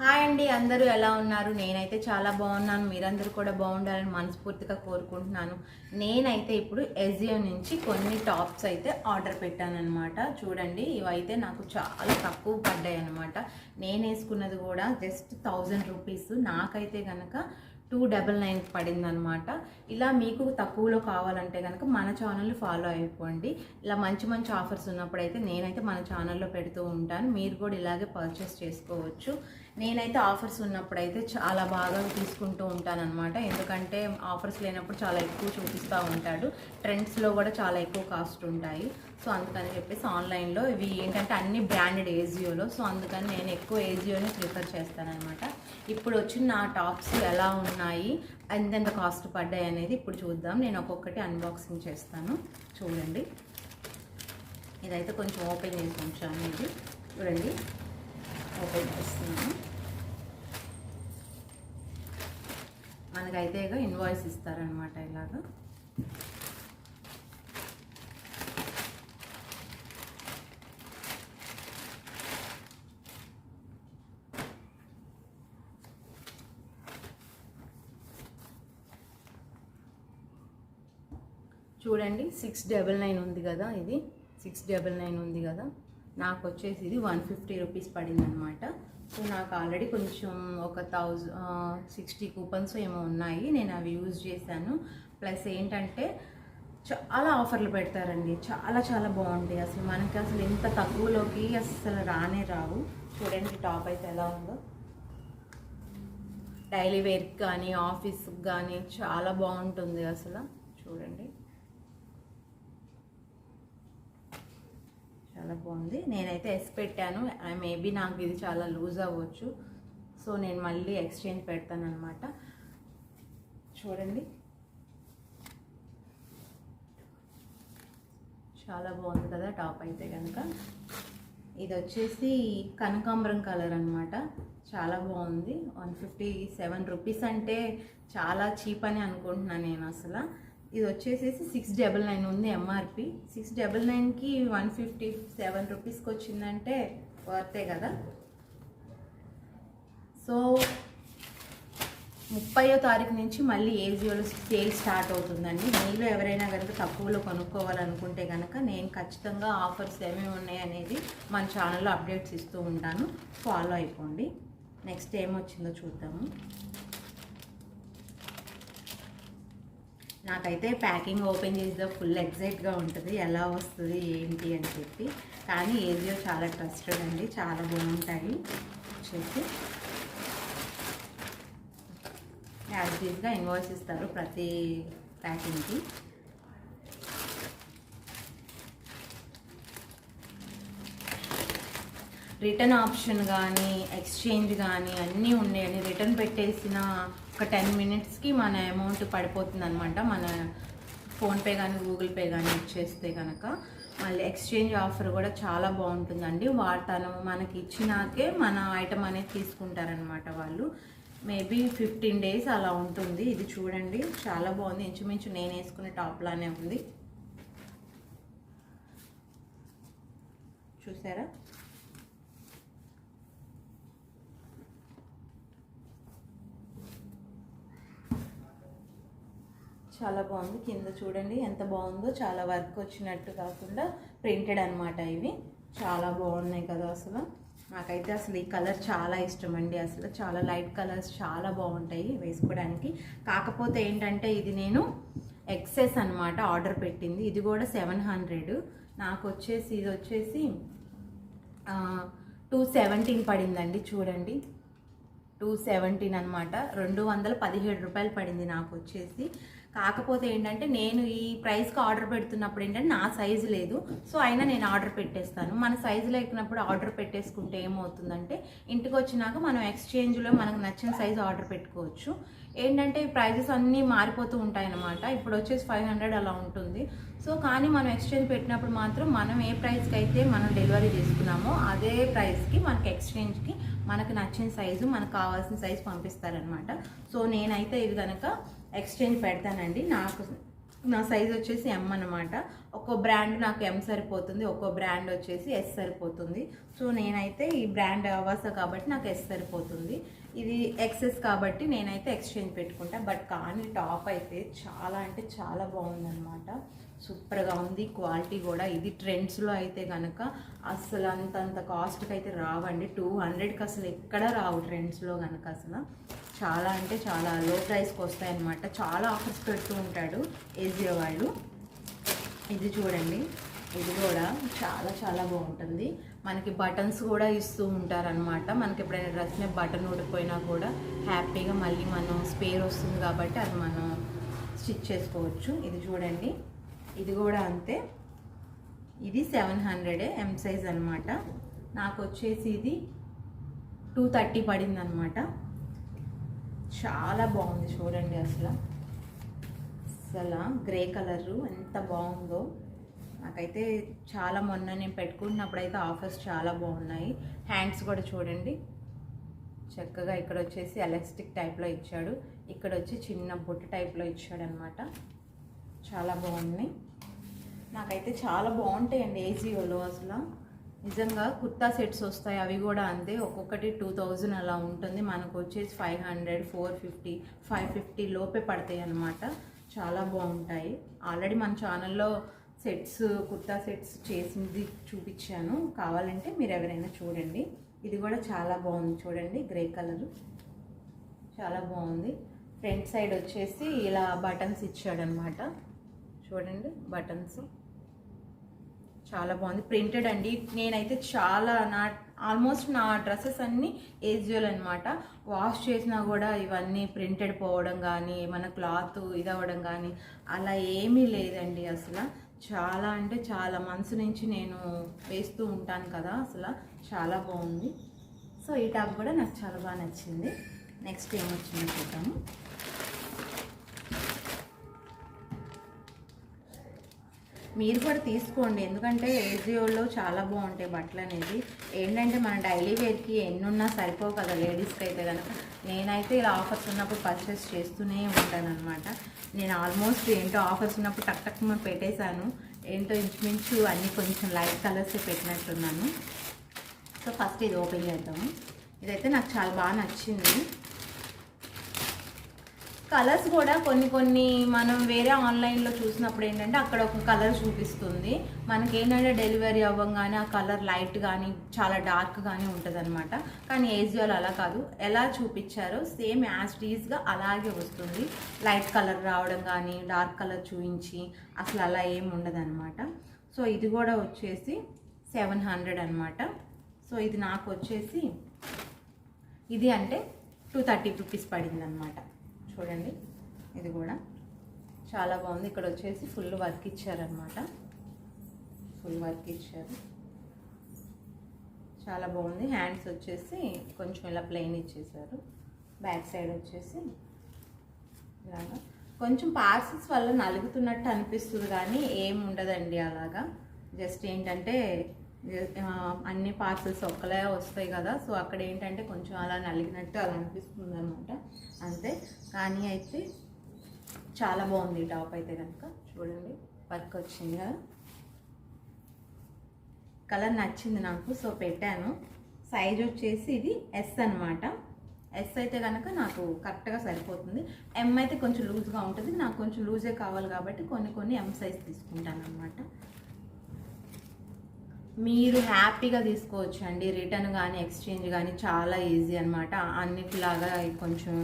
Hi అండి, అందరూ ఎలా ఉన్నారు? నేనైతే చాలా బాగున్నాను. మీరందరూ కూడా బాగుండాలని మనస్ఫూర్తిగా కోరుకుంటున్నాను. నేనైతే ఇప్పుడు ఎజియో నుంచి కొన్ని టాప్స్ అయితే ఆర్డర్ పెట్టానన్నమాట. చూడండి, ఇవైతే నాకు చాలా తక్కువ పడ్డాయి అనమాట. నేను వేసుకున్నది కూడా జస్ట్ 1000 రూపీస్. నాకైతే కనుక 299 పడింది అనమాట. ఇలా మీకు తక్కువలో కావాలంటే కనుక మన ఛానల్ని ఫాలో అయిపోండి. ఇలా మంచి మంచి ఆఫర్స్ ఉన్నప్పుడైతే నేనైతే మన ఛానల్లో పెడుతూ ఉంటాను. మీరు కూడా ఇలాగే పర్చేస్ చేసుకోవచ్చు. నేనైతే ఆఫర్స్ ఉన్నప్పుడైతే చాలా బాగా తీసుకుంటూ ఉంటాను అనమాట. ఎందుకంటే ఆఫర్స్ లేనప్పుడు చాలా ఎక్కువ చూపిస్తూ ఉంటాడు. ట్రెండ్స్లో కూడా చాలా ఎక్కువ కాస్ట్ ఉంటాయి. సో అందుకని చెప్పేసి ఆన్లైన్లో ఇవి ఏంటంటే అన్ని బ్రాండెడ్ ఏజియోలో. సో అందుకని నేను ఎక్కువ ఏజియోని ప్రిఫర్ చేస్తానన్నమాట. ఇప్పుడు వచ్చిన నా టాప్స్ ఎలా ఉన్నాయి, ఎంతెంత కాస్ట్ పడ్డాయి అనేది ఇప్పుడు చూద్దాం. నేను ఒక్కొక్కటి అన్బాక్సింగ్ చేస్తాను. చూడండి, ఇదైతే కొంచెం ఓపెన్ చేసి ఉంచాను. ఇది చూడండి, ఓపెన్ చేస్తున్నాను. మనకైతే ఇన్వాయిస్ ఇస్తారనమాట ఇలాగా. చూడండి, 699 ఉంది కదా, ఇది 699 ఉంది కదా. నాకు వచ్చేసి ఇది 150 రూపీస్ పడింది అనమాట. సో నాకు ఆల్రెడీ కొంచెం ఒక 1060 కూపన్స్ ఏమో ఉన్నాయి. నేను అవి యూజ్ చేశాను. ప్లస్ ఏంటంటే చాలా ఆఫర్లు పెడతారండి, చాలా చాలా బాగుంటాయి. అసలు మనకి అసలు ఇంత తక్కువలోకి అసలు రానే రావు. చూడండి, టాప్ అయితే ఎలా ఉందో. డైలీ వేర్కి కానీ ఆఫీస్కి కానీ చాలా బాగుంటుంది అసలు. చూడండి, చాలా బాగుంది. నేనైతే ఎస్ పెట్టాను. మేబీ నాకు ఇది చాలా లూజ్ అవ్వచ్చు. సో నేను మళ్ళీ ఎక్స్చేంజ్ పెడతాను అనమాట. చూడండి, చాలా బాగుంది కదా టాప్ అయితే కనుక. ఇది వచ్చేసి కనకాంబరం కలర్ అనమాట. చాలా బాగుంది. 157 రూపీస్ అంటే చాలా చీప్ అని అనుకుంటున్నాను నేను అసలు. ఇది వచ్చేసి 699 ఉంది ఎంఆర్పి. 699కి 157 రూపీస్కి వచ్చిందంటే వర్తే కదా. సో 30వ తారీఖు నుంచి మళ్ళీ ఏజియోలో సేల్ స్టార్ట్ అవుతుందండి. మీలో ఎవరైనా కనుక తక్కువలో కొనుక్కోవాలనుకుంటే కనుక నేను ఖచ్చితంగా ఆఫర్స్ ఏమేమి ఉన్నాయి అనేది మన ఛానల్లో అప్డేట్స్ ఇస్తూ ఉంటాను. ఫాలో అయిపోండి. నెక్స్ట్ ఏమొచ్చిందో చూద్దాము. నాకైతే ప్యాకింగ్ ఓపెన్ చేస్తే ఫుల్ ఎగ్జైట్గా ఉంటుంది, ఎలా వస్తుంది ఏంటి అని చెప్పి. కానీ ఏజియో చాలా ట్రస్టెడ్ అండి, చాలా బాగుంటాయి. వచ్చేసి యాజ్గా ఇన్వాయిస్ ఇస్తారు ప్రతి ప్యాకింగ్కి. రిటర్న్ ఆప్షన్ కానీ ఎక్స్చేంజ్ కానీ అన్నీ ఉన్నాయండి. రిటర్న్ పెట్టేసిన ఒక 10 మినిట్స్కి మన అమౌంట్ పడిపోతుంది అనమాట. మన ఫోన్పే కానీ గూగుల్ పే కానీ ఇచ్చేస్తే కనుక. మళ్ళీ ఎక్స్చేంజ్ ఆఫర్ కూడా చాలా బాగుంటుందండి. తను మనకి ఇచ్చినాకే మన ఐటమ్ అనేది తీసుకుంటారనమాట వాళ్ళు. మేబీ 15 డేస్ అలా ఉంటుంది. ఇది చూడండి, చాలా బాగుంది. ఇంచుమించు నేను వేసుకునే టాప్ లానే ఉంది. చూసారా, చాలా బాగుంది. కింద చూడండి ఎంత బాగుందో. చాలా వర్క్ వచ్చినట్టు కాకుండా ప్రింటెడ్ అనమాట. ఇవి చాలా బాగున్నాయి కదా అసలు. నాకైతే అసలు ఈ కలర్ చాలా ఇష్టం అండి. అసలు చాలా లైట్ కలర్స్ చాలా బాగుంటాయి వేసుకోవడానికి. కాకపోతే ఏంటంటే ఇది నేను ఎక్సెస్ అనమాట ఆర్డర్ పెట్టింది. ఇది కూడా 700. నాకు వచ్చేసి ఇది వచ్చేసి 217 పడిందండి. చూడండి, 217 అనమాట. 217 రూపాయలు పడింది నాకు వచ్చేసి. కాకపోతే ఏంటంటే నేను ఈ ప్రైస్కి ఆర్డర్ పెడుతున్నప్పుడు ఏంటంటే నా సైజు లేదు. సో అయినా నేను ఆర్డర్ పెట్టేస్తాను. మన సైజు లేకున్నప్పుడు ఆర్డర్ పెట్టేసుకుంటే ఏమవుతుందంటే ఇంటికి వచ్చినాక మనం ఎక్స్చేంజ్లో మనకు నచ్చిన సైజు ఆర్డర్ పెట్టుకోవచ్చు. ఏంటంటే ప్రైజెస్ అన్నీ మారిపోతూ ఉంటాయన్నమాట. ఇప్పుడు వచ్చేసి 500 అలా ఉంటుంది. సో కానీ మనం ఎక్స్చేంజ్ పెట్టినప్పుడు మాత్రం మనం ఏ ప్రైస్కి అయితే మనం డెలివరీ చేసుకున్నామో అదే ప్రైస్కి మనకి ఎక్స్చేంజ్కి మనకు నచ్చిన సైజు మనకు కావాల్సిన సైజు పంపిస్తారనమాట. సో నేనైతే ఇది కనుక ఎక్స్చేంజ్ పెడతానండి. నాకు నా సైజ్ వచ్చేసి ఎం అనమాట. ఒక్కో బ్రాండ్ నాకు ఎం సరిపోతుంది, ఒక్కో బ్రాండ్ వచ్చేసి ఎస్ సరిపోతుంది. సో నేనైతే ఈ బ్రాండ్ అవాస కాబట్టి నాకు ఎస్ సరిపోతుంది, ఇది ఎక్సెస్ కాబట్టి నేనైతే ఎక్స్చేంజ్ పెట్టుకుంటా. బట్ కానీ టాప్ అయితే చాలా అంటే చాలా బాగుందన్నమాట, సూపర్గా ఉంది. క్వాలిటీ కూడా ఇది ట్రెండ్స్లో అయితే కనుక అసలు అంతంత కాస్ట్కి అయితే రావండి. 200కి అసలు ఎక్కడ రావు ట్రెండ్స్లో కనుక. అసలు చాలా అంటే చాలా లో ప్రైస్కి వస్తాయన్నమాట. చాలా ఆఫర్స్ పెడుతూ ఉంటాడు ఏజియో వాళ్ళు. ఇది చూడండి, ఇది కూడా చాలా చాలా బాగుంటుంది. మనకి బటన్స్ కూడా ఇస్తూ ఉంటారనమాట. మనకి ఎప్పుడైనా డ్రెస్ మీద బటన్ ఊడిపోయినా కూడా హ్యాపీగా మళ్ళీ మనం స్పేర్ వస్తుంది కాబట్టి అది మనం స్టిచ్ చేసుకోవచ్చు. ఇది చూడండి, ఇది కూడా అంతే. ఇది 700 ఎం సైజ్ అనమాట. నాకు వచ్చేసి ఇది 230 పడింది అనమాట. చాలా బాగుంది చూడండి, అసలు గ్రే కలరు ఎంత బాగుందో. నాకైతే చాలా మొన్న నేను పెట్టుకుంటున్నప్పుడు అయితే ఆఫర్స్ చాలా బాగున్నాయి. హ్యాండ్స్ కూడా చూడండి చక్కగా, ఇక్కడ వచ్చేసి ఎలాస్టిక్ టైప్లో ఇచ్చాడు, ఇక్కడ వచ్చి చిన్న బొట్టు టైప్లో ఇచ్చాడు అనమాట. చాలా బాగున్నాయి, నాకైతే చాలా బాగుంటాయండి ఏజియోలో. అసలు నిజంగా కుర్తా సెట్స్ వస్తాయి, అవి కూడా అంతే. ఒక్కొక్కటి 2000 అలా ఉంటుంది. మనకు వచ్చేసి 500, 450, 550 లోపే పడతాయి అన్నమాట. చాలా బాగుంటాయి. ఆల్రెడీ మన ఛానల్లో సెట్స్, కుర్తా సెట్స్ చేసింది చూపించాను, కావాలంటే మీరు ఎవరైనా చూడండి. ఇది కూడా చాలా బాగుంది చూడండి, గ్రే కలరు చాలా బాగుంది. ఫ్రంట్ సైడ్ వచ్చేసి ఇలా బటన్స్ ఇచ్చాడనమాట. చూడండి బటన్స్ చాలా బాగుంది, ప్రింటెడ్ అండి. నేనైతే చాలా ఆల్మోస్ట్ నా డ్రెస్సెస్ అన్నీ ఏజియోలు అనమాట. వాష్ చేసినా కూడా ఇవన్నీ ప్రింటెడ్ పోవడం కానీ, మన క్లాత్ ఇది అవ్వడం కానీ అలా ఏమీ లేదండి. అసలు చాలా అంటే చాలా మంత్స్ నుంచి నేను వేస్తూ ఉంటాను కదా, అసలు చాలా బాగుంది. సో ఈ టాప్ కూడా నాకు చాలా బాగా నచ్చింది. నెక్స్ట్ ఏమొచ్చిందో చూద్దాము. మీరు కూడా తీసుకోండి, ఎందుకంటే ఏజియోలో చాలా బాగుంటాయి బట్టలు అనేది. ఏంటంటే మన డైలీ వేర్కి ఎన్నున్నా సరిపోవు కదా లేడీస్కి అయితే కనుక. నేనైతే ఇలా ఆఫర్స్ ఉన్నప్పుడు పర్చేస్ చేస్తూనే ఉంటాను అనమాట. నేను ఆల్మోస్ట్ ఏంటో ఆఫర్స్ ఉన్నప్పుడు టక్ టక్ పెట్టేశాను. ఏంటో ఇంచుమించు అన్నీ కొంచెం లైట్ కలర్సే పెట్టినట్టున్నాను. సో ఫస్ట్ ఇది ఓపెన్ చేద్దాము. ఇదైతే నాకు చాలా బాగా నచ్చింది. కలర్స్ కూడా కొన్ని మనం వేరే ఆన్లైన్లో చూసినప్పుడు ఏంటంటే అక్కడ ఒక కలర్ చూపిస్తుంది, మనకి ఏంటంటే డెలివరీ అవ్వగానే ఆ కలర్ లైట్ కానీ చాలా డార్క్ కానీ ఉంటుంది అనమాట. కానీ ఏజియోలో అలా కాదు, ఎలా చూపించారో సేమ్ యాజ్ టీజ్గా అలాగే వస్తుంది. లైట్ కలర్ రావడం కానీ డార్క్ కలర్ చూపించి అసలు అలా ఏమి ఉండదు అనమాట. సో ఇది కూడా వచ్చేసి 700 అనమాట. సో ఇది నాకు వచ్చేసి ఇది అంటే 230 రూపీస్ పడింది అనమాట. చూడండి ఇది కూడా చాలా బాగుంది. ఇక్కడ వచ్చేసి ఫుల్ వర్క్ ఇచ్చారనమాట, ఫుల్ వర్క్ ఇచ్చారు, చాలా బాగుంది. హ్యాండ్స్ వచ్చేసి కొంచెం ఇలా ప్లెయిన్ ఇచ్చేసారు. బ్యాక్ సైడ్ వచ్చేసి ఇలాగా కొంచెం పార్సల్స్ వల్ల నలుగుతున్నట్టు అనిపిస్తుంది కానీ ఏం ఉండదండి అలాగా. జస్ట్ ఏంటంటే అన్ని పార్సల్స్ ఒక్కలే వస్తాయి కదా, సో అక్కడ ఏంటంటే కొంచెం అలా నలిగినట్టు అలా అనిపిస్తుంది అనమాట, అంతే. కానీ అయితే చాలా బాగుంది టాప్ అయితే కనుక. చూడండి వర్క్ వచ్చింది కదా, కలర్ నచ్చింది నాకు, సో పెట్టాను. సైజ్ వచ్చేసి ఇది ఎస్ అనమాట. ఎస్ అయితే కనుక నాకు కరెక్ట్గా సరిపోతుంది. ఎం అయితే కొంచెం లూజ్గా ఉంటుంది, నాకు కొంచెం లూజే కావాలి కాబట్టి కొన్ని ఎం సైజ్ తీసుకుంటాను అనమాట. మీరు హ్యాపీగా తీసుకోవచ్చు అండి, రిటర్న్ కానీ ఎక్స్చేంజ్ కానీ చాలా ఈజీ అనమాట. అన్నిటిలాగా కొంచెం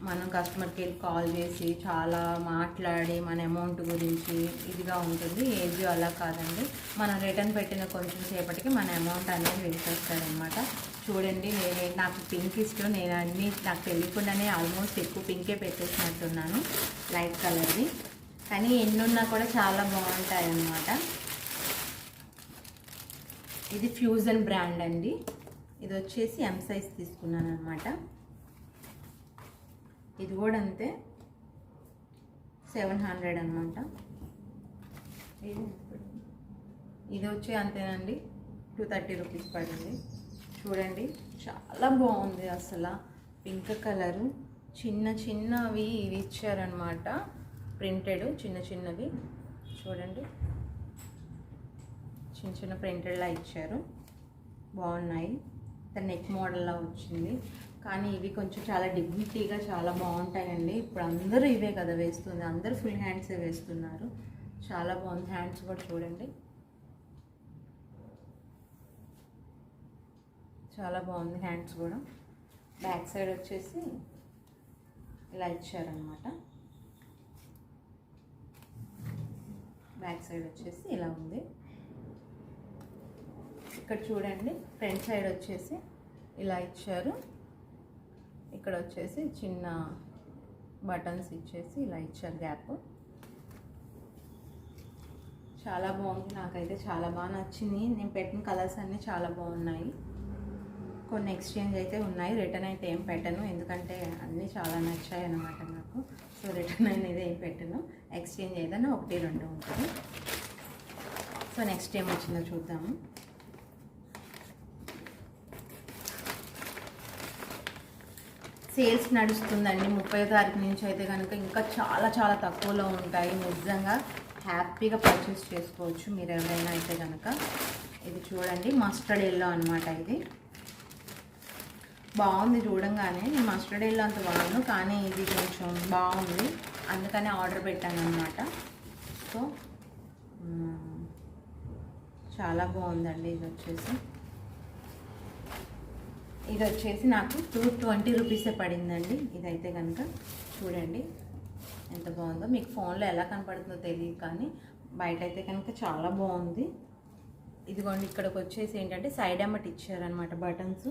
మనం కస్టమర్కి వెళ్ళి కాల్ చేసి చాలా మాట్లాడి మన అమౌంట్ గురించి ఇదిగా ఉంటుంది. ఏజియో అలా కాదండి, మనం రిటర్న్ పెట్టిన కొంచెం సేపటికి మన అమౌంట్ అనేది వేసేస్తారనమాట. చూడండి నాకు పింక్ ఇష్టం, నేను అన్నీ నాకు తెలియకుండానే ఆల్మోస్ట్ ఎక్కువ పింకే పెట్టేసినట్టున్నాను లైట్ కలర్ది, కానీ ఎన్నున్నా కూడా చాలా బాగుంటాయి అన్నమాట. ఇది ఫ్యూజన్ బ్రాండ్ అండి, ఇది వచ్చేసి ఎం సైజ్ తీసుకున్నాను అనమాట. ఇది కూడా అంతే 700 అనమాట. ఇది వచ్చి అంతేనండి 230 రూపీస్ పడింది. చూడండి చాలా బాగుంది అసలు, పింక్ కలరు చిన్నవి ఇవి ఇచ్చారనమాట. ప్రింటెడ్ చిన్న చిన్నవి చూడండి, చిన్న చిన్న ప్రింటెడ్లా ఇచ్చారు, బాగున్నాయి. నెక్ మోడల్లా వచ్చింది, కానీ ఇవి కొంచెం చాలా డిగ్నిటీగా చాలా బాగుంటాయండి. ఇప్పుడు అందరూ ఇవే కదా వేస్తుంది, అందరూ ఫుల్ హ్యాండ్సే వేస్తున్నారు. చాలా బాగుంది. హ్యాండ్స్ కూడా చూడండి, చాలా బాగుంది హ్యాండ్స్ కూడా. బ్యాక్ సైడ్ వచ్చేసి ఇలా ఇచ్చారనమాట. బ్యాక్ సైడ్ వచ్చేసి ఇలా ఉంది. ఇక్కడ చూడండి, ఫ్రంట్ సైడ్ వచ్చేసి ఇలా ఇచ్చారు. ఇక్కడ వచ్చేసి చిన్న బటన్స్ ఇచ్చేసి ఇలా ఇచ్చారు గ్యాప్. చాలా బాగుంది, నాకైతే చాలా బాగా నచ్చింది. నేను పెట్టిన కలర్స్ అన్నీ చాలా బాగున్నాయి. కొన్ని ఎక్స్చేంజ్ అయితే ఉన్నాయి, రిటర్న్ అయితే ఏం పెట్టను, ఎందుకంటే అన్నీ చాలా నచ్చాయి అన్నమాట నాకు. సో రిటర్న్ అనేది ఏం పెట్టను, ఎక్స్చేంజ్ ఏదైనా 1-2 ఉంటుంది. సో నెక్స్ట్ ఏం వచ్చిందో చూద్దాము. సేల్స్ నడుస్తుందండి 30వ తారీఖు నుంచి అయితే కనుక ఇంకా చాలా చాలా తక్కువలో ఉంటాయి. నిజంగా హ్యాపీగా పర్చేస్ చేసుకోవచ్చు మీరు ఎవరైనా అయితే కనుక. ఇది చూడండి, మస్టర్డ్ ఎల్లో అనమాట. ఇది బాగుంది చూడంగానే. నేను మస్టర్డ్ ఎల్లో అంత వాడను, కానీ ఇది కొంచెం బాగుంది, అందుకనే ఆర్డర్ పెట్టాను అనమాట. సో చాలా బాగుందండి. ఇది వచ్చేసి నాకు 220 రూపీసే పడిందండి. ఇదైతే కనుక చూడండి ఎంత బాగుందో. మీకు ఫోన్లో ఎలా కనపడుతుందో తెలియదు, కానీ బయట అయితే కనుక చాలా బాగుంది. ఇదిగోండి, ఇక్కడికి వచ్చేసి ఏంటంటే సైడ్ అమ్మటి ఇచ్చారనమాట, బటన్స్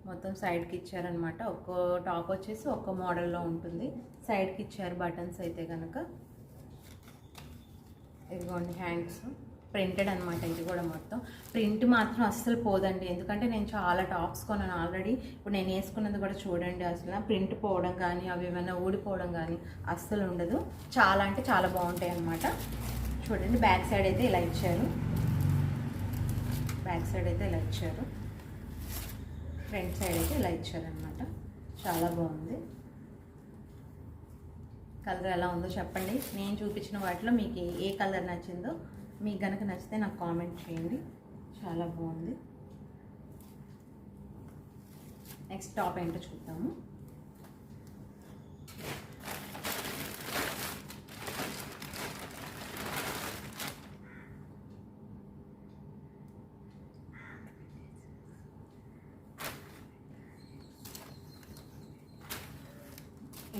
మొత్తం సైడ్కి ఇచ్చారనమాట. ఒక్కో టాప్ వచ్చేసి ఒక్కో మోడల్లో ఉంటుంది, సైడ్కి ఇచ్చారు బటన్స్ అయితే కనుక. ఇదిగోండి హ్యాండ్స్ ప్రింటెడ్ అనమాట. ఇది కూడా మొత్తం ప్రింట్ మాత్రం అస్సలు పోదండి, ఎందుకంటే నేను చాలా టాప్స్ కొన్నాను ఆల్రెడీ. ఇప్పుడు నేను వేసుకున్నది కూడా చూడండి, అసలు ప్రింట్ పోవడం కానీ అవి ఏమైనా ఊడిపోవడం కానీ అస్సలు ఉండదు. చాలా అంటే చాలా బాగుంటాయి అన్నమాట. చూడండి, బ్యాక్ సైడ్ అయితే ఇలా ఇచ్చారు, బ్యాక్ సైడ్ అయితే ఇలా ఇచ్చారు, ఫ్రంట్ సైడ్ అయితే ఇలా ఇచ్చారనమాట. చాలా బాగుంది. కలర్ ఎలా ఉందో చెప్పండి. నేను చూపించిన వాటిలో మీకు ఏ కలర్ నచ్చిందో మీకు కనుక నచ్చితే నాకు కామెంట్ చేయండి. చాలా బాగుంది. నెక్స్ట్ టాప్ ఏంటో చూద్దాము.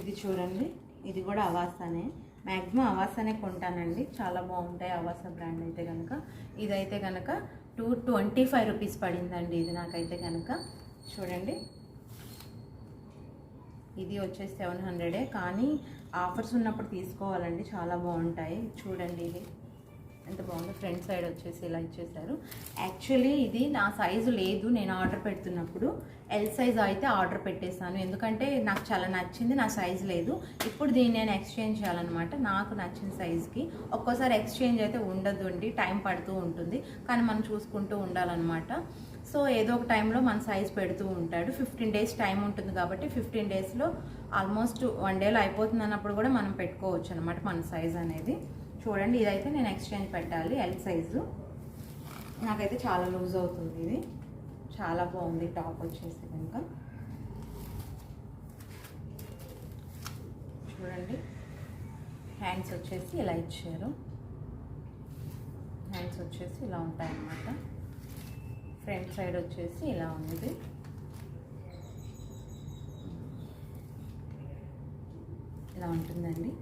ఇది చూడండి, ఇది కూడా అవాసానే. మ్యాక్సిమం అవాసానే కొంటానండి, చాలా బాగుంటాయి అవాసా బ్రాండ్ అయితే కనుక. ఇదైతే కనుక 225 రూపీస్ పడిందండి ఇది నాకైతే కనుక. చూడండి, ఇది వచ్చేసి 700, కానీ ఆఫర్స్ ఉన్నప్పుడు తీసుకోవాలండి, చాలా బాగుంటాయి. చూడండి ఇది ఎంత బాగుందో. ఫ్రంట్ సైడ్ వచ్చేసి ఇలా ఇచ్చేసారు. యాక్చువల్లీ ఇది నా సైజు లేదు, నేను ఆర్డర్ పెడుతున్నప్పుడు ఎల్ సైజ్ అయితే ఆర్డర్ పెట్టేశాను, ఎందుకంటే నాకు చాలా నచ్చింది, నా సైజు లేదు. ఇప్పుడు దీన్ని నేను ఎక్స్చేంజ్ చేయాలన్నమాట నాకు నచ్చిన సైజుకి. ఒక్కోసారి ఎక్స్చేంజ్ అయితే ఉండదు అండి, టైం పడుతూ ఉంటుంది, కానీ మనం చూసుకుంటూ ఉండాలన్నమాట. సో ఏదో ఒక టైంలో మన సైజ్ పెడుతూ ఉంటాడు. 15 డేస్ టైం ఉంటుంది కాబట్టి 15 డేస్లో ఆల్మోస్ట్ 1 డేలో అయిపోతుంది అన్నప్పుడు కూడా మనం పెట్టుకోవచ్చు అనమాట మన సైజ్ అనేది. చూడండి, ఇదైతే నేను ఎక్స్చేంజ్ పెట్టాలి, ఎల్ సైజు. నాకైతే చాలా లూజ్ అవుతుంది. ఇది చాలా బాగుంది టాప్ వచ్చేసి కనుక. చూడండి, హ్యాండ్స్ వచ్చేసి ఇలా ఇచ్చారు, హ్యాండ్స్ వచ్చేసి ఇలా ఉంటాయన్నమాట. ఫ్రంట్ సైడ్ వచ్చేసి ఇలా ఉంది. ఇలా ఉంటుందండి.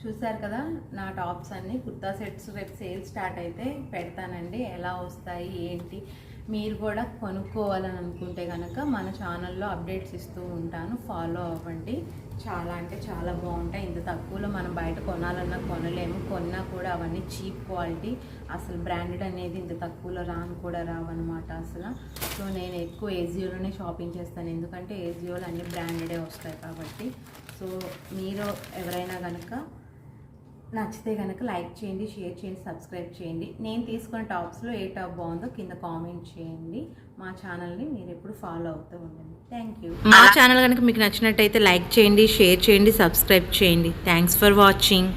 చూసారు కదా నా టాప్స్ అన్నీ, కుర్తా సెట్స్ రేపు సేల్ స్టార్ట్ అయితే పెడతానండి, ఎలా వస్తాయి ఏంటి. మీరు కూడా కొనుక్కోవాలని అనుకుంటే కనుక మన ఛానల్లో అప్డేట్స్ ఇస్తూ ఉంటాను, ఫాలో అవ్వండి. చాలా అంటే చాలా బాగుంటాయి. ఇంత తక్కువలో మనం బయట కొనాలన్నా కొనలేము, కొన్నా కూడా అవన్నీ చీప్ క్వాలిటీ. అసలు బ్రాండెడ్ అనేది ఇంత తక్కువలో కూడా రావన్నమాట అసలు. సో నేను ఎక్కువ ఏజియోలోనే షాపింగ్ చేస్తాను, ఎందుకంటే ఏజియోలో అన్ని బ్రాండెడే వస్తాయి కాబట్టి. సో మీరు ఎవరైనా కనుక నచ్చితే కనుక లైక్ చేయండి, షేర్ చేయండి, సబ్స్క్రైబ్ చేయండి. నేను తీసుకున్న టాప్స్లో ఏ టాప్ బాగుందో కింద కామెంట్ చేయండి. మా ఛానల్ని మీరు ఎప్పుడు ఫాలో అవుతూ ఉండండి. Thank you. మా ఛానల్ కనుక మీకు నచ్చినట్టయితే లైక్ చేయండి, షేర్ చేయండి, సబ్స్క్రైబ్ చేయండి. Thanks for watching.